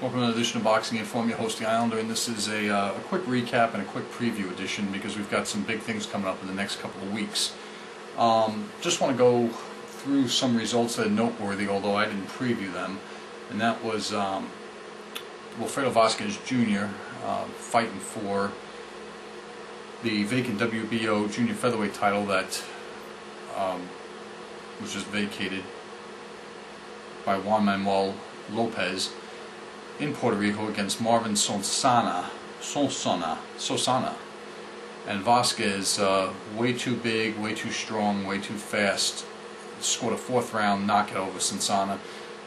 Welcome to another edition of Boxing Inform, your host, the Islander, and this is a quick recap and a quick preview edition because we've got some big things coming up in the next couple of weeks. Just want to go through some results that are noteworthy, although I didn't preview them, and that was Wilfredo Vazquez Jr. Fighting for the vacant WBO junior featherweight title that was just vacated by Juan Lopez in Puerto Rico against Marvin Sonsana. And Vazquez, way too big, way too strong, way too fast, scored a fourth round knockout over Sonsana.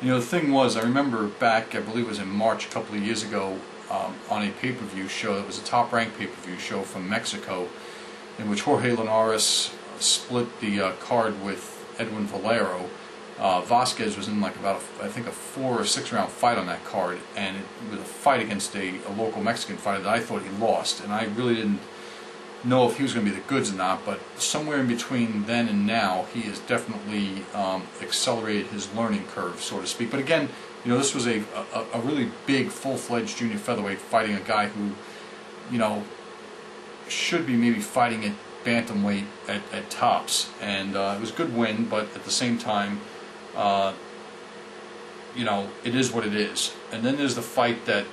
You know, the thing was, I remember back, I believe it was in March a couple of years ago, on a pay-per-view show. It was a top-ranked pay-per-view show from Mexico, in which Jorge Linares split the card with Edwin Valero. Vazquez was in like about, I think, a 4 or 6 round fight on that card, and it was a fight against a local Mexican fighter that I thought he lost, and I really didn't know if he was going to be the goods or not, but somewhere in between then and now he has definitely accelerated his learning curve, so to speak. But again, you know, this was a really big, full-fledged junior featherweight fighting a guy who, you know, should be maybe fighting at bantamweight at tops, and it was a good win, but at the same time, you know, it is what it is. And then there's the fight that,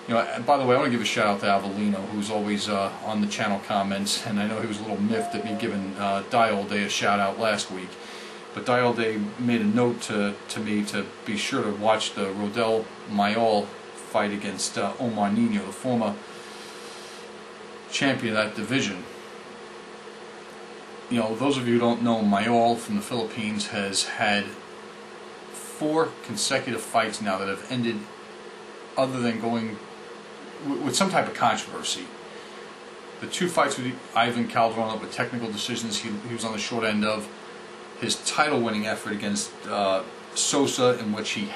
you know, and by the way, I want to give a shout out to Avelino, who's always on the channel comments, and I know he was a little miffed at me giving Die All Day a shout out last week. But Die All Day made a note to me to be sure to watch the Rodel Mayol fight against Mayol Nino, the former champion of that division. You know, those of you who don't know, Mayol from the Philippines has had 4 consecutive fights now that have ended, other than going with some type of controversy. The 2 fights with Ivan Calderon with technical decisions he was on the short end of. His title-winning effort against Sosa, in which he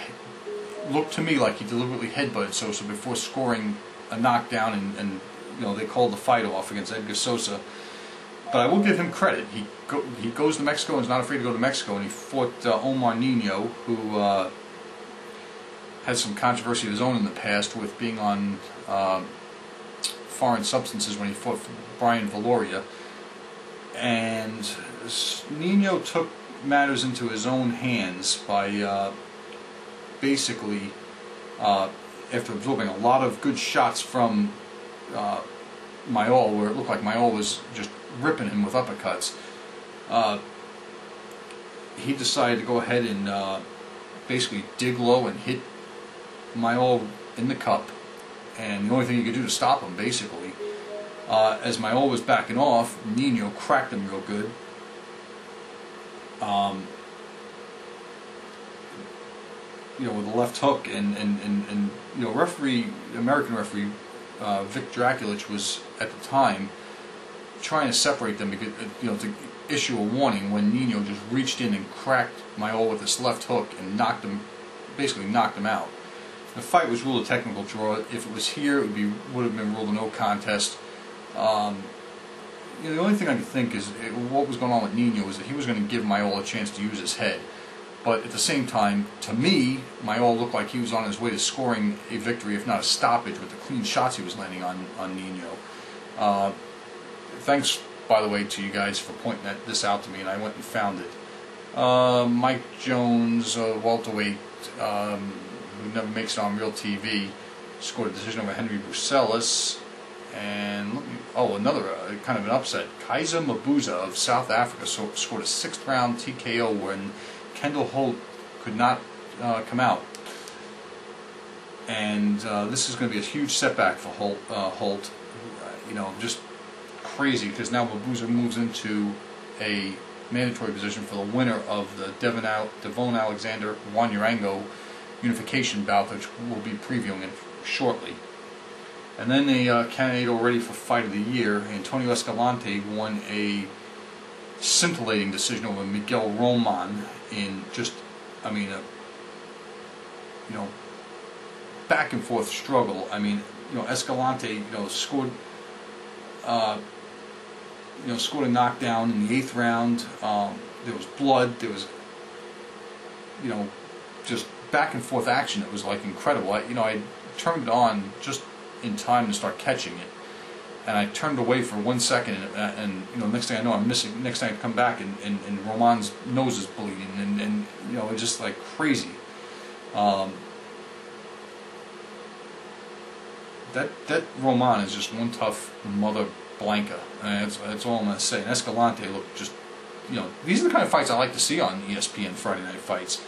looked to me like he deliberately headbutted Sosa before scoring a knockdown, and you know, they called the fight off against Edgar Sosa. But I will give him credit. He goes to Mexico and is not afraid to go to Mexico, and he fought Mayol Nino, who had some controversy of his own in the past with being on foreign substances when he fought Brian Valoria. And Nino took matters into his own hands by basically, after absorbing a lot of good shots from Mayol, where it looked like Mayol was just ripping him with uppercuts, he decided to go ahead and basically dig low and hit Mayol in the cup, and the only thing he could do to stop him, basically, as Mayol was backing off, Nino cracked him real good. You know, with a left hook, and you know, American referee Vic Draculich was at the time trying to separate them, because, you know, to issue a warning when Nino just reached in and cracked Mayol with this left hook and knocked him, basically knocked him out. The fight was ruled a technical draw. If it was here, it would have been ruled a no contest. You know, the only thing I could think is what was going on with Nino was that he was going to give Mayol a chance to use his head. But at the same time, to me, Mayol looked like he was on his way to scoring a victory, if not a stoppage, with the clean shots he was landing on Nino. Thanks, by the way, to you guys for pointing this out to me, and I went and found it. Mike Jones, welterweight, who never makes it on real TV, scored a decision over Henry Brucelis. And another kind of an upset. Kaiser Mabuza of South Africa scored a 6th round TKO when Kendall Holt could not come out. And this is going to be a huge setback for Holt. You know, just crazy, because now Mabuza moves into a mandatory position for the winner of the Devon Alexander Juan Urango unification bout, which we'll be previewing it shortly. And then a candidate already for Fight of the Year, Antonio Escalante, won a scintillating decision over Miguel Roman in just, I mean, you know, back and forth struggle. I mean, you know, Escalante, you know, scored a knockdown in the 8th round. There was blood. There was, you know, just back and forth action that was like incredible. I turned it on just in time to start catching it, and I turned away for 1 second, and next thing I know, I'm missing. Next thing I come back, and Roman's nose is bleeding, and it's just like crazy. That Roman is just one tough mother blanca. That's all I'm gonna say. And Escalante looked just, these are the kind of fights I like to see on ESPN Friday Night Fights.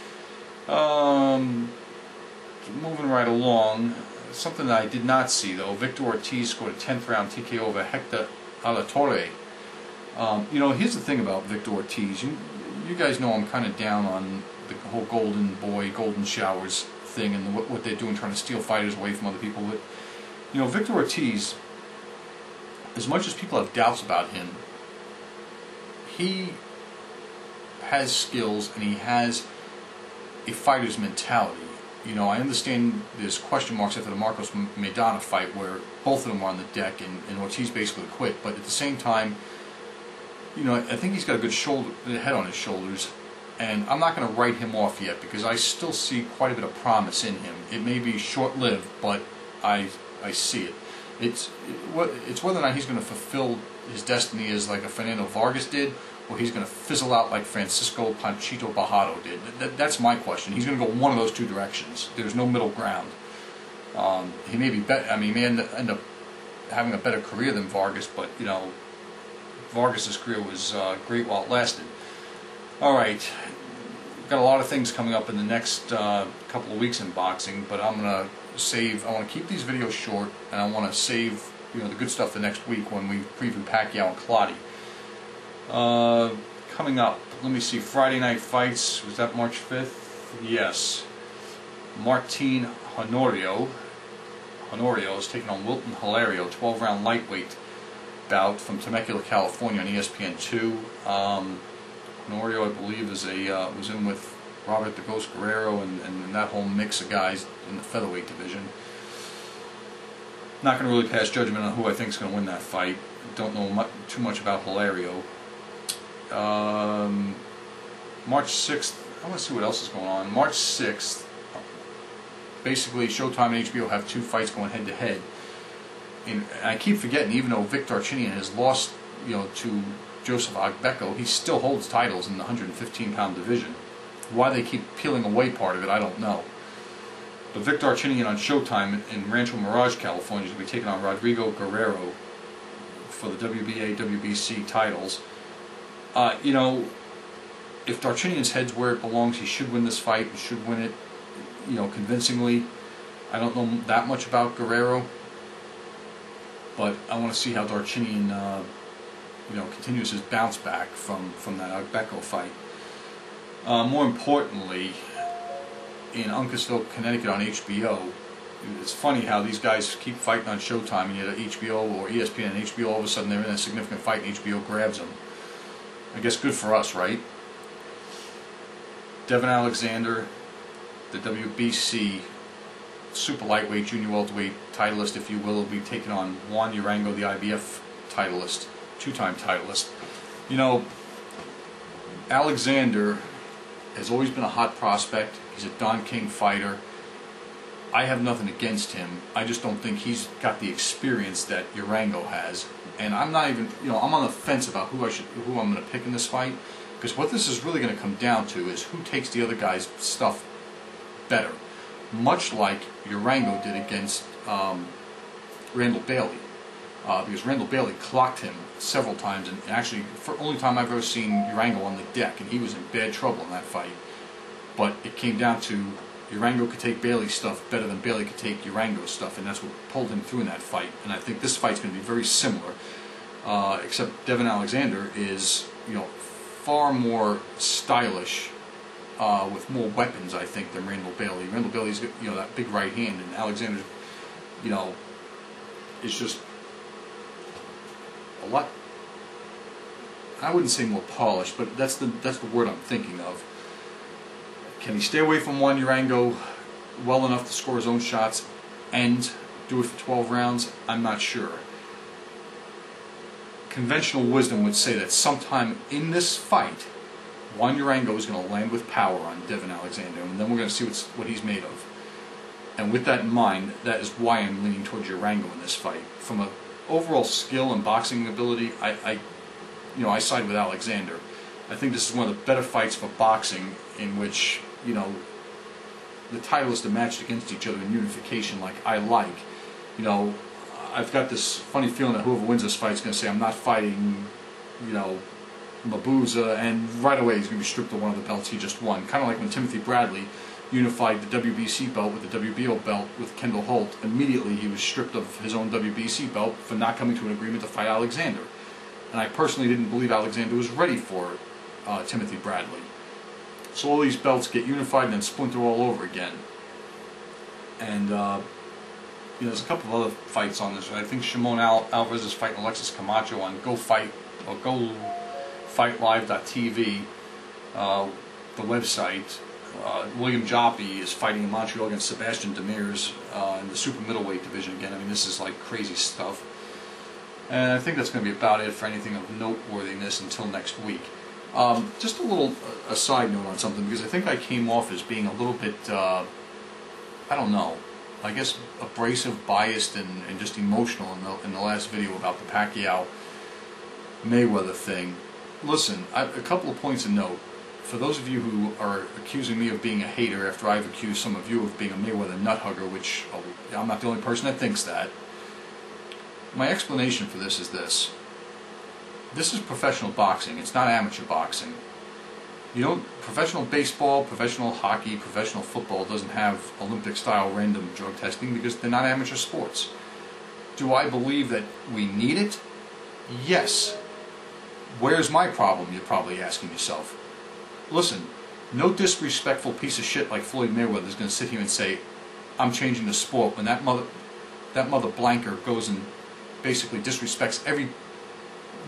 Moving right along, something that I did not see though. Victor Ortiz scored a 10th round TKO over Hector Alatorre. Here's the thing about Victor Ortiz. You guys know I'm kind of down on the whole golden showers thing and what they're doing, trying to steal fighters away from other people. But Victor Ortiz, as much as people have doubts about him, he has skills and he has a fighter's mentality. I understand there's question marks after the Marcos Maidana fight where both of them were on the deck and Ortiz basically quit, but at the same time, I think he's got a good head on his shoulders, and I'm not going to write him off yet because I still see quite a bit of promise in him. It may be short-lived, but I see it. It's whether or not he's going to fulfill his destiny as like a Fernando Vargas did, or he's going to fizzle out like Francisco Panchito Bajado did. That's my question. He's going to go one of those two directions. There's no middle ground. He may be better. He may end up having a better career than Vargas, but Vargas's career was great while it lasted. All right, got a lot of things coming up in the next couple of weeks in boxing, but I'm gonna save. I want to keep these videos short, and I want to save the good stuff the next week when we preview Pacquiao and Clottey. Coming up, let me see. Friday Night Fights, was that March 5th? Yes. Martin Honorio is taking on Wilton Hilario, 12-round lightweight bout from Temecula, California on ESPN2. Honorio, I believe, was in with Robert the Ghost Guerrero and that whole mix of guys in the featherweight division. Not going to really pass judgment on who I think is going to win that fight. Don't know too much about Hilario. March 6th, I want to see what else is going on. March 6th, basically Showtime and HBO have two fights going head to head. And I keep forgetting, even though Vic Darchinyan has lost, to Joseph Agbeko, he still holds titles in the 115-pound division. Why they keep peeling away part of it, I don't know. But Vic Darchinyan on Showtime in Rancho Mirage, California, is going to be taking on Rodrigo Guerrero for the WBA, WBC titles. If Darchinyan's head's where it belongs, he should win this fight. He should win it, convincingly. I don't know that much about Guerrero, but I want to see how Darchinyan, continues his bounce back from that Agbeko fight. More importantly, in Uncasville, Connecticut on HBO, it's funny how these guys keep fighting on Showtime, and yet HBO or ESPN and HBO, all of a sudden they're in a significant fight and HBO grabs them. I guess good for us, right? Devon Alexander, the WBC super lightweight, junior welterweight titleist, if you will be taking on Juan Urango, the IBF titleist, two-time titleist. Alexander has always been a hot prospect. He's a Don King fighter. I have nothing against him. I just don't think he's got the experience that Urango has. And I'm not even, I'm on the fence about who I'm going to pick in this fight, because what this is really going to come down to is who takes the other guy's stuff better. Much like Urango did against Randall Bailey, because Randall Bailey clocked him several times, and actually, for the only time I've ever seen Urango on the deck, and he was in bad trouble in that fight. But it came down to Urango could take Bailey's stuff better than Bailey could take Urango's stuff, and that's what pulled him through in that fight. And I think this fight's going to be very similar, except Devon Alexander is, far more stylish, with more weapons, I think, than Randall Bailey. Randall Bailey's got, that big right hand, and Alexander's, is just a lot. I wouldn't say more polished, but that's the word I'm thinking of. Can he stay away from Juan Urango well enough to score his own shots and do it for 12 rounds? I'm not sure. Conventional wisdom would say that sometime in this fight, Juan Urango is going to land with power on Devon Alexander, and then we're going to see what he's made of. And with that in mind, that is why I'm leaning towards Urango in this fight. From an overall skill and boxing ability, I side with Alexander. I think this is one of the better fights for boxing, in which, you know, the titleists are matched against each other in unification, like I like. You know, I've got this funny feeling that whoever wins this fight is going to say, I'm not fighting, you know, Mabuza, and right away he's going to be stripped of one of the belts he just won. Kind of like when Timothy Bradley unified the WBC belt with the WBO belt with Kendall Holt. Immediately he was stripped of his own WBC belt for not coming to an agreement to fight Alexander. And I personally didn't believe Alexander was ready for Timothy Bradley. So all these belts get unified and then splinter all over again. And you know, there's a couple of other fights on this. I think Shimon Alvarez is fighting Alexis Camacho on GoFightLive.tv, the website. William Joppy is fighting in Montreal against Sebastian Demers in the super middleweight division again. I mean, this is like crazy stuff. And I think that's going to be about it for anything of noteworthiness until next week. Just a little a side note on something, because I think I came off as being a little bit, I don't know, I guess abrasive, biased, and just emotional in the last video about the Pacquiao-Mayweather thing. Listen, a couple of points of note. For those of you who are accusing me of being a hater after I've accused some of you of being a Mayweather nut hugger, which I'm not the only person that thinks that, my explanation for this is this. This is professional boxing. It's not amateur boxing. You don't, professional baseball, professional hockey, professional football doesn't have Olympic-style random drug testing because they're not amateur sports. Do I believe that we need it? Yes. Where's my problem, you're probably asking yourself. Listen, no disrespectful piece of shit like Floyd Mayweather is going to sit here and say, I'm changing the sport, when that mother blanker goes and basically disrespects every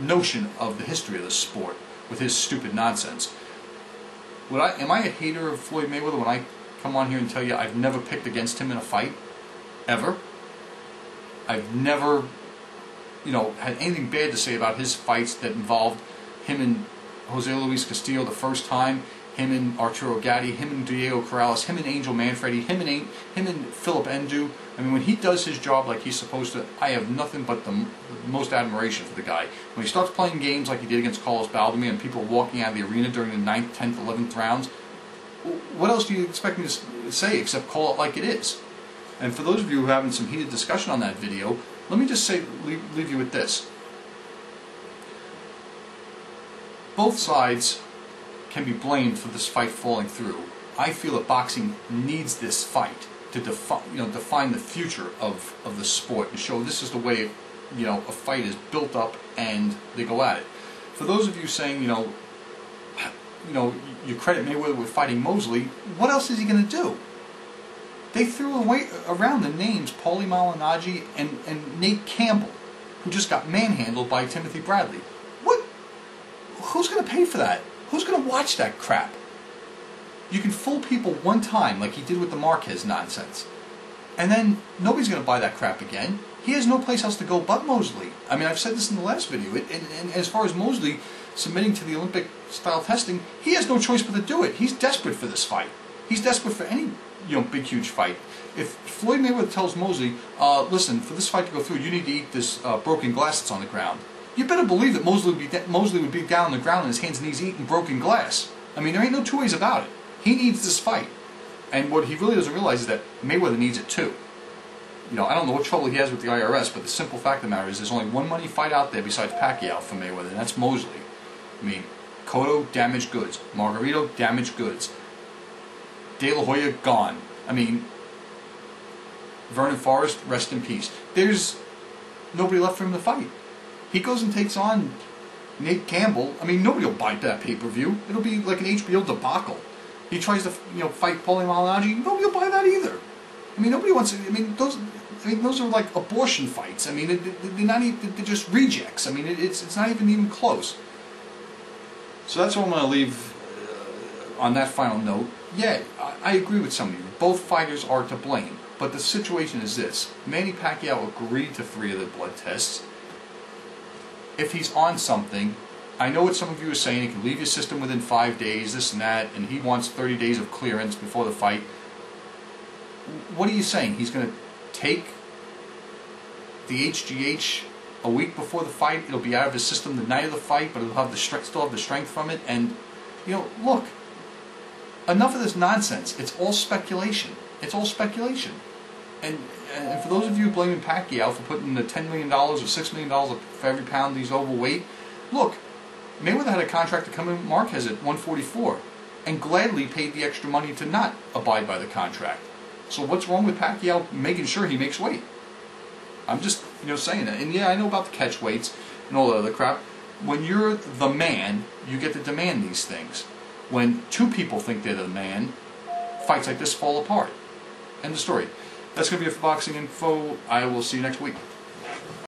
notion of the history of the sport with his stupid nonsense. Am I a hater of Floyd Mayweather when I come on here and tell you I've never picked against him in a fight? Ever? I've never, you know, had anything bad to say about his fights that involved him and Jose Luis Castillo the first time, him and Arturo Gatti, him and Diego Corrales, him and Angel Manfredi, him and Philip Endu. I mean, when he does his job like he's supposed to, I have nothing but the most admiration for the guy. When he starts playing games like he did against Carlos Baldomir and people walking out of the arena during the 9th, 10th, 11th rounds, what else do you expect me to say except call it like it is? And for those of you who are having some heated discussion on that video, let me just say, leave you with this. Both sides can be blamed for this fight falling through. I feel that boxing needs this fight to define the future of the sport and show this is the way, you know, a fight is built up and they go at it. For those of you saying, you know, you credit Mayweather with fighting Mosley, what else is he going to do? They threw around the names Paulie Malignaggi and Nate Campbell, who just got manhandled by Timothy Bradley. Who's going to pay for that? Who's going to watch that crap? You can fool people one time like he did with the Marquez nonsense. And then nobody's going to buy that crap again. He has no place else to go but Mosley. I mean, I've said this in the last video. And as far as Mosley submitting to the Olympic-style testing, he has no choice but to do it. He's desperate for this fight. He's desperate for any, you know, big, huge fight. If Floyd Mayweather tells Mosley, listen, for this fight to go through, you need to eat this broken glass that's on the ground, you better believe that Mosley would be down on the ground on his hands and knees eating broken glass. I mean, there ain't no two ways about it. He needs this fight. And what he really doesn't realize is that Mayweather needs it too. You know, I don't know what trouble he has with the IRS, but the simple fact of the matter is there's only one money fight out there besides Pacquiao for Mayweather, and that's Mosley. I mean, Cotto, damaged goods. Margarito, damaged goods. De La Hoya, gone. I mean, Vernon Forrest, rest in peace. There's nobody left for him to fight. He goes and takes on Nate Campbell. I mean, nobody will buy that pay-per-view. It'll be like an HBO debacle. He tries to, you know, fight Paulie Malignaggi. Nobody will buy that either. I mean, nobody wants to. I mean, those are like abortion fights. I mean, they're not even. They're just rejects. I mean, it's not even close. So that's what I'm going to leave on that final note. Yeah, I agree with some of you. Both fighters are to blame. But the situation is this: Manny Pacquiao agreed to 3 of the blood tests. If he's on something, I know what some of you are saying. You can leave your system within 5 days, this and that, and he wants 30 days of clearance before the fight. What are you saying? He's going to take the HGH a week before the fight? It'll be out of his system the night of the fight, but it'll have the still have the strength from it. And look, enough of this nonsense. It's all speculation. It's all speculation. And for those of you blaming Pacquiao for putting the $10 million or $6 million for every pound he's overweight, look, Mayweather had a contract to come in with Marquez at 144 and gladly paid the extra money to not abide by the contract. So what's wrong with Pacquiao making sure he makes weight? I'm just saying that. And yeah, I know about the catch weights and all that other crap. When you're the man, you get to demand these things. When two people think they're the man, fights like this fall apart. End of story. That's going to be it for Boxing Info. I will see you next week.